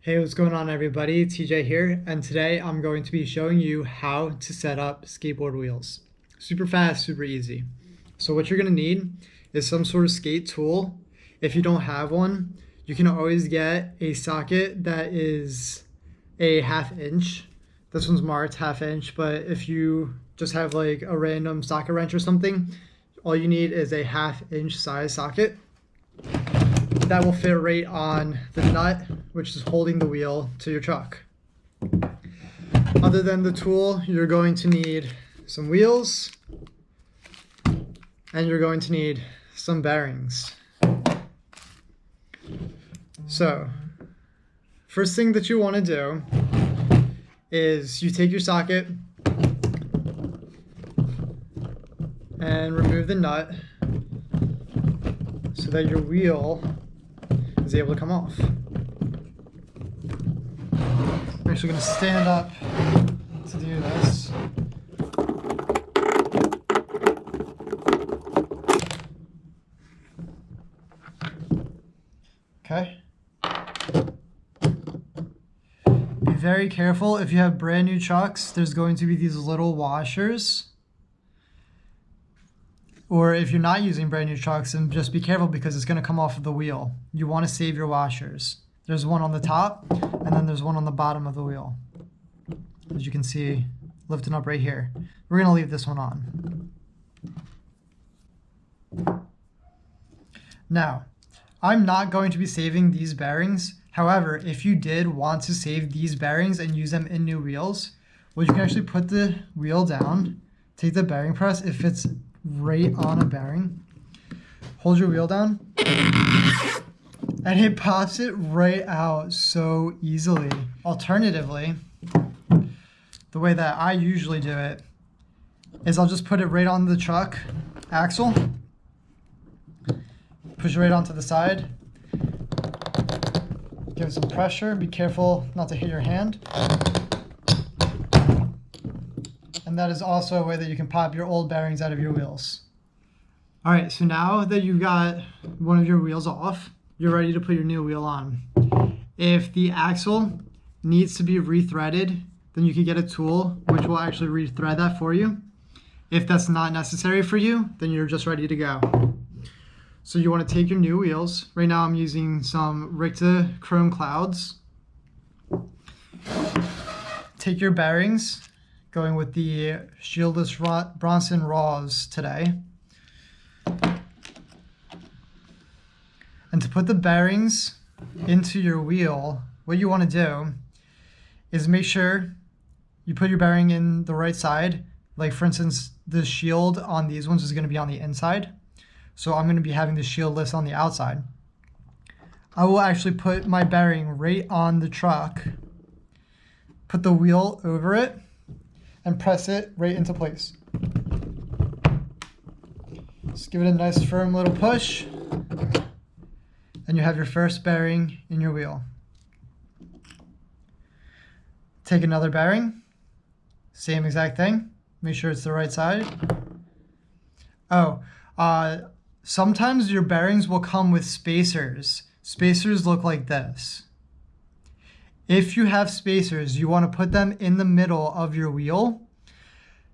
Hey, what's going on everybody? TJ here, and today I'm going to be showing you how to set up skateboard wheels. Super fast, super easy. So what you're gonna need is some sort of skate tool. If you don't have one, you can always get a socket that is a 1/2 inch. This one's marked 1/2 inch, but if you just have like a random socket wrench or something, all you need is a 1/2 inch size socket. That will fit right on the nut, which is holding the wheel to your truck. Other than the tool, you're going to need some wheels and you're going to need some bearings. So, first thing that you want to do is you take your socket and remove the nut so that your wheel is able to come off. I'm actually going to stand up to do this. Okay. Be very careful if you have brand new trucks. There's going to be these little washers. Or if you're not using brand new trucks, then just be careful because it's going to come off of the wheel. You want to save your washers. There's one on the top, and then there's one on the bottom of the wheel. As you can see, lifting up right here. We're going to leave this one on. Now, I'm not going to be saving these bearings. However, if you did want to save these bearings and use them in new wheels, well, you can actually put the wheel down, take the bearing press, it fits right on a bearing, hold your wheel down, and it pops it right out so easily. Alternatively, the way that I usually do it is I'll just put it right on the truck axle, push it right onto the side, give it some pressure, be careful not to hit your hand. And that is also a way that you can pop your old bearings out of your wheels. All right, so now that you've got one of your wheels off, you're ready to put your new wheel on. If the axle needs to be rethreaded, then you can get a tool which will actually rethread that for you. If that's not necessary for you, then you're just ready to go. So you want to take your new wheels. Right now I'm using some Ricta Chrome Clouds. Take your bearings, going with the shieldless Bronson Raws today. And to put the bearings into your wheel, what you want to do is make sure you put your bearing in the right side. Like for instance, the shield on these ones is going to be on the inside. So I'm going to be having the shieldless on the outside. I will actually put my bearing right on the truck, put the wheel over it, and press it right into place. Just give it a nice firm little push, and you have your first bearing in your wheel. Take another bearing, same exact thing, make sure it's the right side. Sometimes your bearings will come with spacers. Spacers look like this. If you have spacers, you want to put them in the middle of your wheel.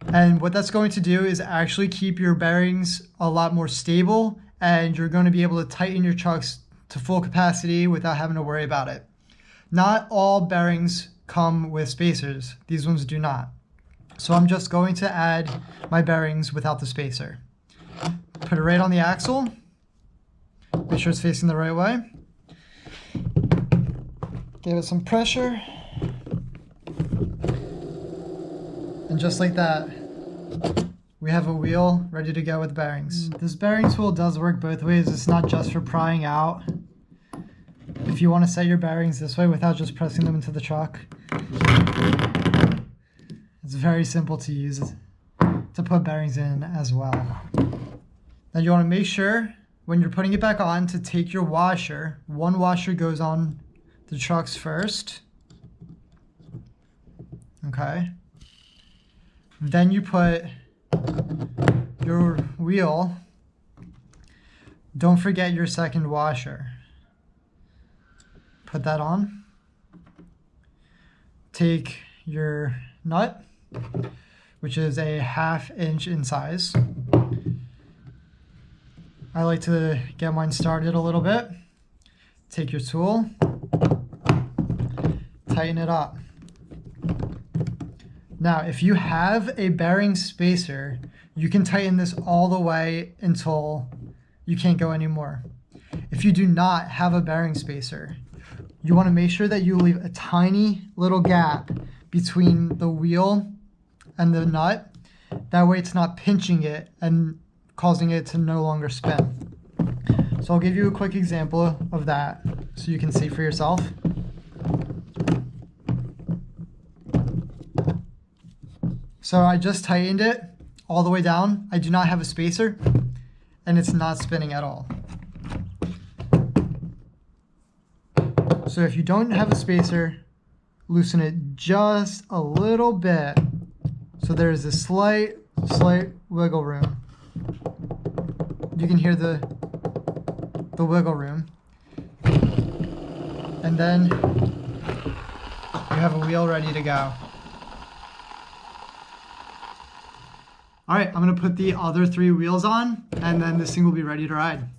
And what that's going to do is actually keep your bearings a lot more stable, and you're going to be able to tighten your trucks to full capacity without having to worry about it. Not all bearings come with spacers. These ones do not. So I'm just going to add my bearings without the spacer. Put it right on the axle. Make sure it's facing the right way. Give it some pressure. And just like that, we have a wheel ready to go with bearings. This bearing tool does work both ways. It's not just for prying out. If you want to set your bearings this way without just pressing them into the truck, it's very simple to use to put bearings in as well. Now you want to make sure when you're putting it back on to take your washer. One washer goes on the trucks first. Okay. Then you put your wheel. Don't forget your second washer. Put that on. take your nut, which is a 1/2 inch in size. I like to get mine started a little bit. Take your tool, tighten it up. Now, if you have a bearing spacer, you can tighten this all the way until you can't go anymore. If you do not have a bearing spacer, you want to make sure that you leave a tiny little gap between the wheel and the nut. That way it's not pinching it and causing it to no longer spin. So I'll give you a quick example of that so you can see for yourself. So I just tightened it all the way down. I do not have a spacer and it's not spinning at all. So if you don't have a spacer, loosen it just a little bit. So there's a slight wiggle room. You can hear the wiggle room. And then you have a wheel ready to go. All right, I'm gonna put the other 3 wheels on and then this thing will be ready to ride.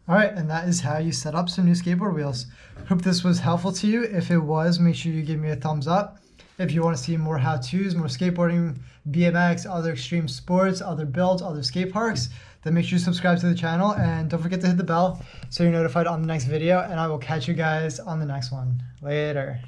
All right, and that is how you set up some new skateboard wheels. Hope this was helpful to you. If it was, make sure you give me a thumbs up. If you want to see more how-tos, more skateboarding, BMX, other extreme sports, other builds, other skate parks, then make sure you subscribe to the channel and don't forget to hit the bell so you're notified on the next video, and I will catch you guys on the next one. Later.